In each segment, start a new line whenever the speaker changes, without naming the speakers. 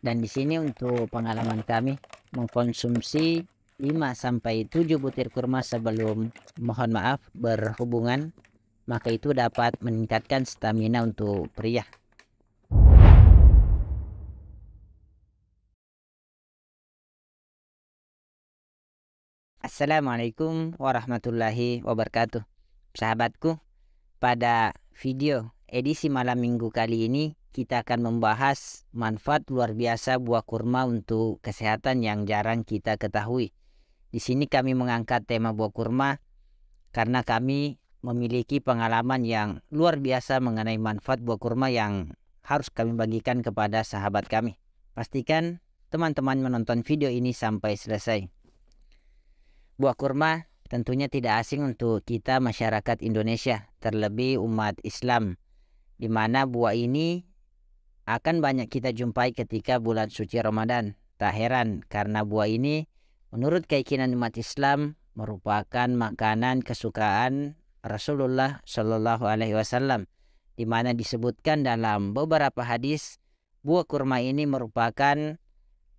Dan di sini untuk pengalaman kami mengkonsumsi 5 sampai 7 butir kurma sebelum, mohon maaf, berhubungan, maka itu dapat meningkatkan stamina untuk pria. Assalamualaikum warahmatullahi wabarakatuh. Sahabatku, pada video edisi malam minggu kali ini kita akan membahas manfaat luar biasa buah kurma untuk kesehatan yang jarang kita ketahui. Di sini kami mengangkat tema buah kurma karena kami memiliki pengalaman yang luar biasa mengenai manfaat buah kurma yang harus kami bagikan kepada sahabat kami. Pastikan teman-teman menonton video ini sampai selesai. Buah kurma tentunya tidak asing untuk kita masyarakat Indonesia, terlebih umat Islam, di mana buah ini akan banyak kita jumpai ketika bulan suci Ramadan. Tak heran karena buah ini menurut keyakinan umat Islam merupakan makanan kesukaan Rasulullah Shallallahu Alaihi Wasallam, di mana disebutkan dalam beberapa hadis buah kurma ini merupakan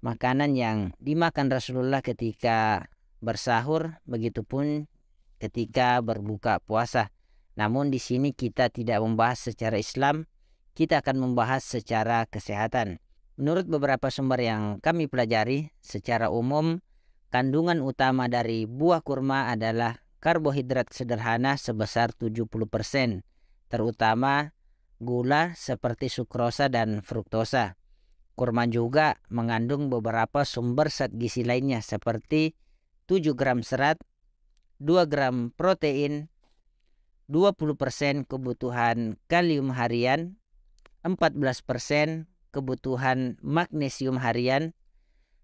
makanan yang dimakan Rasulullah ketika bersahur, begitupun ketika berbuka puasa. Namun di sini kita tidak membahas secara Islam, kita akan membahas secara kesehatan. Menurut beberapa sumber yang kami pelajari, secara umum kandungan utama dari buah kurma adalah karbohidrat sederhana sebesar 70%, terutama gula seperti sukrosa dan fruktosa. Kurma juga mengandung beberapa sumber zat gizi lainnya seperti 7 gram serat, 2 gram protein, 20% kebutuhan kalium harian, 14% kebutuhan magnesium harian,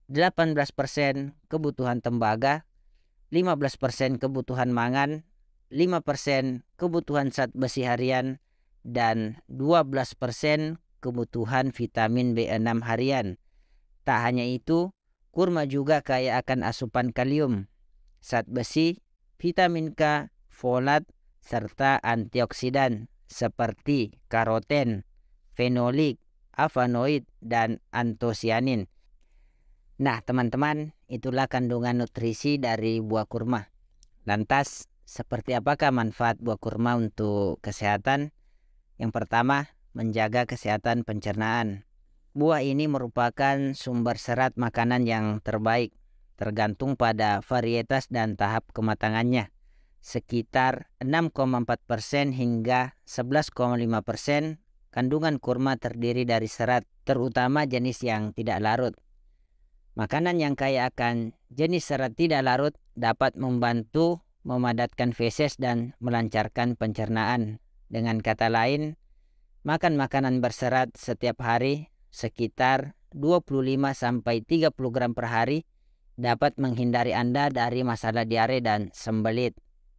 18% kebutuhan tembaga, 15% kebutuhan mangan, 5% kebutuhan zat besi harian, dan 12% kebutuhan vitamin B6 harian. Tak hanya itu, kurma juga kaya akan asupan kalium, zat besi, vitamin K, folat, serta antioksidan seperti karoten, fenolik, flavonoid, dan antosianin. Nah, teman-teman, itulah kandungan nutrisi dari buah kurma. Lantas, seperti apakah manfaat buah kurma untuk kesehatan? Yang pertama, menjaga kesehatan pencernaan. Buah ini merupakan sumber serat makanan yang terbaik, tergantung pada varietas dan tahap kematangannya. Sekitar 6,4% hingga 11,5% kandungan kurma terdiri dari serat, terutama jenis yang tidak larut. Makanan yang kaya akan jenis serat tidak larut dapat membantu memadatkan feses dan melancarkan pencernaan. Dengan kata lain, makan makanan berserat setiap hari sekitar 25-30 gram per hari dapat menghindari Anda dari masalah diare dan sembelit.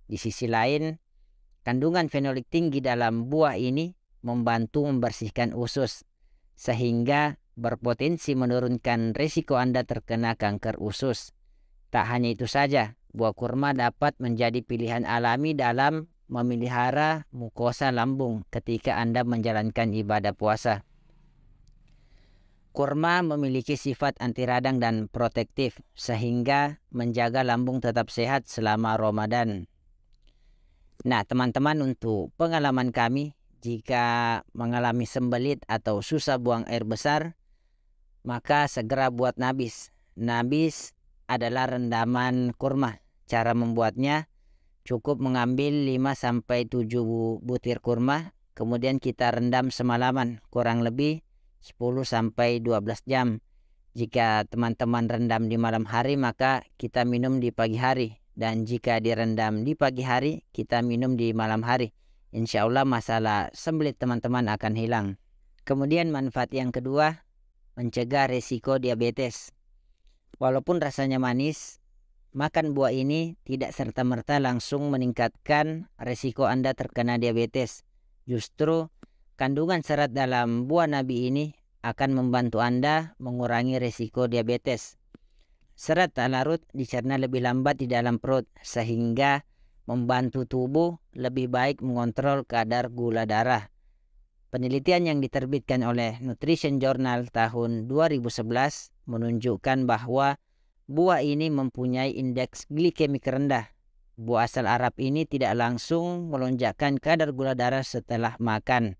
Di sisi lain, kandungan fenolik tinggi dalam buah ini membantu membersihkan usus, sehingga berpotensi menurunkan risiko Anda terkena kanker usus. Tak hanya itu saja, buah kurma dapat menjadi pilihan alami dalam memelihara mukosa lambung ketika Anda menjalankan ibadah puasa. Kurma memiliki sifat anti radang dan protektif sehingga menjaga lambung tetap sehat selama Ramadan. Nah, teman-teman, untuk pengalaman kami, jika mengalami sembelit atau susah buang air besar, maka segera buat nabis. Nabis adalah rendaman kurma. Cara membuatnya, cukup mengambil 5-7 butir kurma, kemudian kita rendam semalaman, kurang lebih 10-12 jam. Jika teman-teman rendam di malam hari, maka kita minum di pagi hari. Dan jika direndam di pagi hari, kita minum di malam hari. Insya Allah masalah sembelit teman-teman akan hilang. Kemudian manfaat yang kedua, mencegah resiko diabetes. Walaupun rasanya manis, makan buah ini tidak serta-merta langsung meningkatkan resiko Anda terkena diabetes. Justru kandungan serat dalam buah nabi ini akan membantu Anda mengurangi resiko diabetes. Serat tak larut dicerna lebih lambat di dalam perut, sehingga membantu tubuh lebih baik mengontrol kadar gula darah. Penelitian yang diterbitkan oleh Nutrition Journal tahun 2011 menunjukkan bahwa buah ini mempunyai indeks glikemik rendah. Buah asal Arab ini tidak langsung melonjakkan kadar gula darah setelah makan.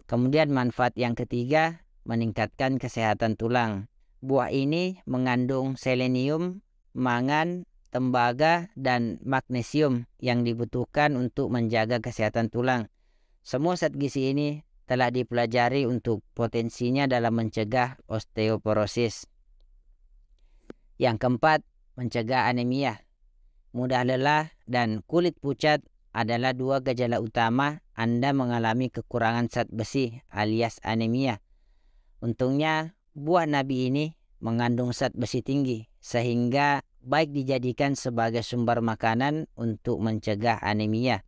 Kemudian manfaat yang ketiga, meningkatkan kesehatan tulang. Buah ini mengandung selenium, mangan, tembaga, dan magnesium yang dibutuhkan untuk menjaga kesehatan tulang. Semua zat gizi ini telah dipelajari untuk potensinya dalam mencegah osteoporosis. Yang keempat, mencegah anemia. Mudah lelah dan kulit pucat adalah dua gejala utama Anda mengalami kekurangan zat besi alias anemia. Untungnya, buah nabi ini mengandung zat besi tinggi, sehingga baik dijadikan sebagai sumber makanan untuk mencegah anemia.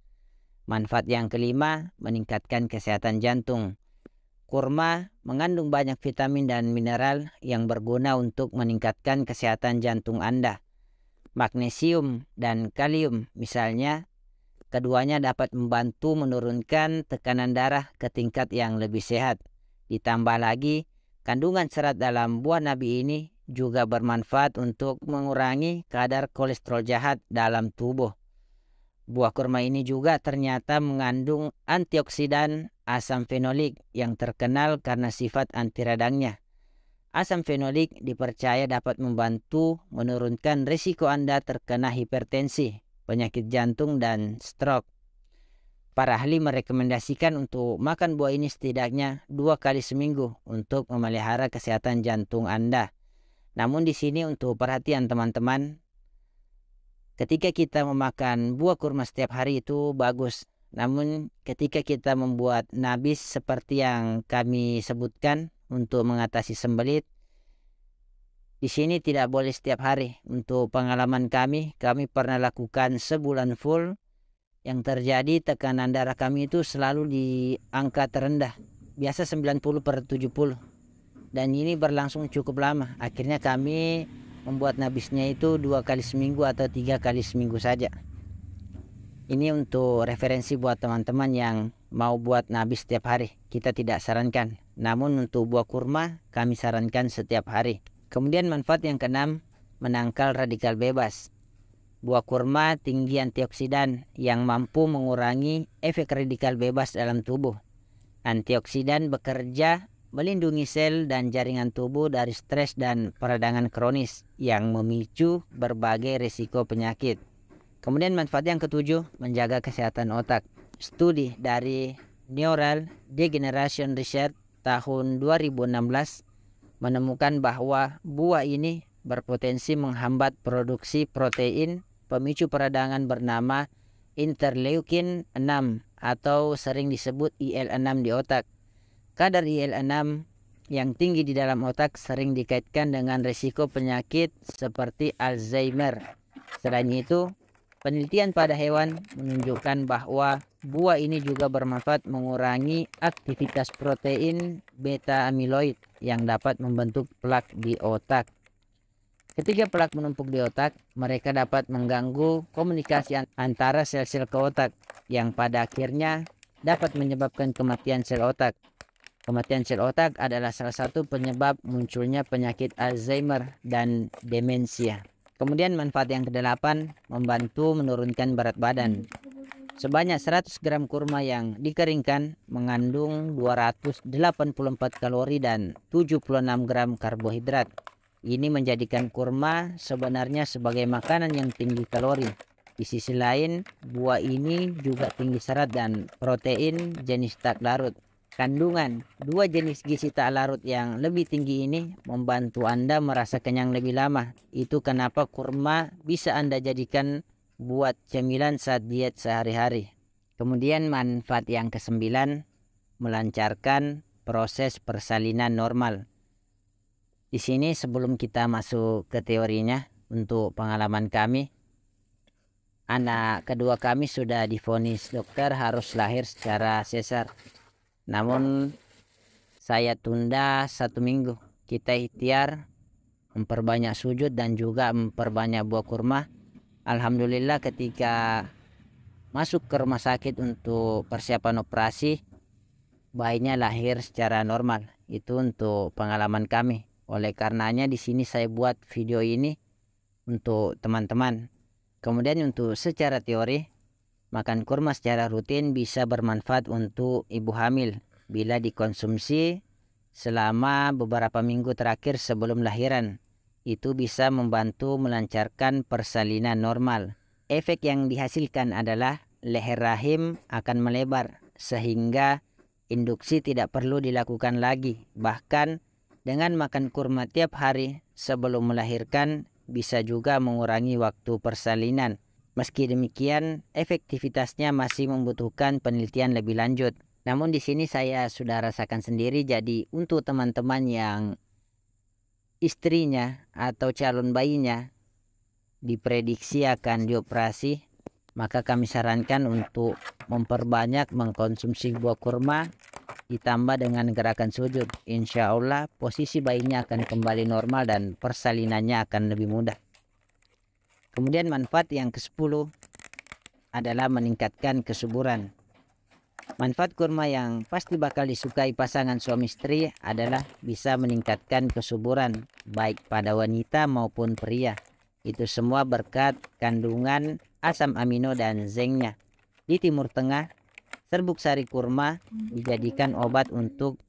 Manfaat yang kelima, meningkatkan kesehatan jantung. Kurma mengandung banyak vitamin dan mineral yang berguna untuk meningkatkan kesehatan jantung Anda. Magnesium dan kalium misalnya, keduanya dapat membantu menurunkan tekanan darah ke tingkat yang lebih sehat. Ditambah lagi, kandungan serat dalam buah nabi ini juga bermanfaat untuk mengurangi kadar kolesterol jahat dalam tubuh. Buah kurma ini juga ternyata mengandung antioksidan asam fenolik yang terkenal karena sifat anti radangnya. Asam fenolik dipercaya dapat membantu menurunkan risiko Anda terkena hipertensi, penyakit jantung, dan stroke. Para ahli merekomendasikan untuk makan buah ini setidaknya 2 kali seminggu untuk memelihara kesehatan jantung Anda. Namun di sini untuk perhatian teman-teman, ketika kita memakan buah kurma setiap hari itu bagus. Namun ketika kita membuat nabis seperti yang kami sebutkan untuk mengatasi sembelit, di sini tidak boleh setiap hari. Untuk pengalaman kami pernah lakukan sebulan full. Yang terjadi tekanan darah kami itu selalu di angka terendah, biasa 90/70. Dan ini berlangsung cukup lama. Akhirnya kami membuat nabisnya itu 2 kali seminggu atau 3 kali seminggu saja. Ini untuk referensi buat teman-teman yang mau buat nabis setiap hari. Kita tidak sarankan. Namun untuk buah kurma kami sarankan setiap hari. Kemudian manfaat yang keenam, menangkal radikal bebas. Buah kurma tinggi antioksidan yang mampu mengurangi efek radikal bebas dalam tubuh. Antioksidan bekerja melindungi sel dan jaringan tubuh dari stres dan peradangan kronis yang memicu berbagai risiko penyakit. Kemudian manfaat yang ketujuh, menjaga kesehatan otak. Studi dari Neural Degeneration Research tahun 2016 menemukan bahwa buah ini berpotensi menghambat produksi protein pemicu peradangan bernama interleukin 6 atau sering disebut IL-6 di otak. Kadar IL-6 yang tinggi di dalam otak sering dikaitkan dengan risiko penyakit seperti Alzheimer. Selain itu, penelitian pada hewan menunjukkan bahwa buah ini juga bermanfaat mengurangi aktivitas protein beta amiloid yang dapat membentuk plak di otak. Ketika plak menumpuk di otak, mereka dapat mengganggu komunikasi antara sel-sel ke otak yang pada akhirnya dapat menyebabkan kematian sel otak. Kematian sel otak adalah salah satu penyebab munculnya penyakit Alzheimer dan demensia. Kemudian manfaat yang kedelapan, membantu menurunkan berat badan. Sebanyak 100 gram kurma yang dikeringkan mengandung 284 kalori dan 76 gram karbohidrat. Ini menjadikan kurma sebenarnya sebagai makanan yang tinggi kalori. Di sisi lain, buah ini juga tinggi serat dan protein jenis tak larut. Kandungan dua jenis gizi tak larut yang lebih tinggi ini membantu Anda merasa kenyang lebih lama. Itu kenapa kurma bisa Anda jadikan buat cemilan saat diet sehari-hari. Kemudian manfaat yang kesembilan, melancarkan proses persalinan normal. Di sini sebelum kita masuk ke teorinya, untuk pengalaman kami, anak kedua kami sudah divonis dokter harus lahir secara sesar. Namun saya tunda 1 minggu. Kita ikhtiar memperbanyak sujud dan juga memperbanyak buah kurma. Alhamdulillah ketika masuk ke rumah sakit untuk persiapan operasi, bayinya lahir secara normal. Itu untuk pengalaman kami. Oleh karenanya di sini saya buat video ini untuk teman-teman. Kemudian untuk secara teori, makan kurma secara rutin bisa bermanfaat untuk ibu hamil bila dikonsumsi selama beberapa minggu terakhir sebelum lahiran. Itu bisa membantu melancarkan persalinan normal. Efek yang dihasilkan adalah leher rahim akan melebar sehingga induksi tidak perlu dilakukan lagi. Bahkan dengan makan kurma tiap hari sebelum melahirkan bisa juga mengurangi waktu persalinan. Meski demikian, efektivitasnya masih membutuhkan penelitian lebih lanjut. Namun di sini saya sudah rasakan sendiri. Jadi untuk teman-teman yang istrinya atau calon bayinya diprediksi akan dioperasi, maka kami sarankan untuk memperbanyak mengkonsumsi buah kurma ditambah dengan gerakan sujud. Insya Allah posisi bayinya akan kembali normal dan persalinannya akan lebih mudah. Kemudian manfaat yang ke-10 adalah meningkatkan kesuburan. Manfaat kurma yang pasti bakal disukai pasangan suami istri adalah bisa meningkatkan kesuburan baik pada wanita maupun pria. Itu semua berkat kandungan asam amino dan zinknya. Di Timur Tengah, serbuk sari kurma dijadikan obat untuk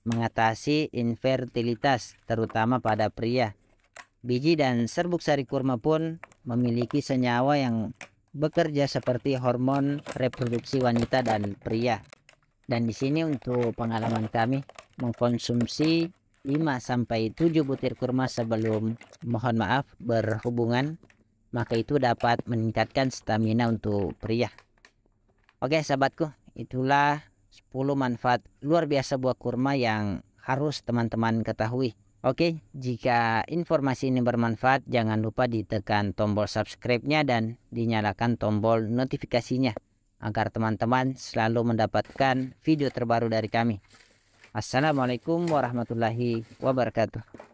mengatasi infertilitas terutama pada pria. Biji dan serbuk sari kurma pun memiliki senyawa yang bekerja seperti hormon reproduksi wanita dan pria. Dan di sini untuk pengalaman kami mengkonsumsi 5-7 butir kurma sebelum berhubungan, maka itu dapat meningkatkan stamina untuk pria. Oke sahabatku, itulah 10 manfaat luar biasa buah kurma yang harus teman-teman ketahui. Oke, jika informasi ini bermanfaat, jangan lupa ditekan tombol subscribe-nya dan dinyalakan tombol notifikasinya agar teman-teman selalu mendapatkan video terbaru dari kami. Assalamualaikum warahmatullahi wabarakatuh.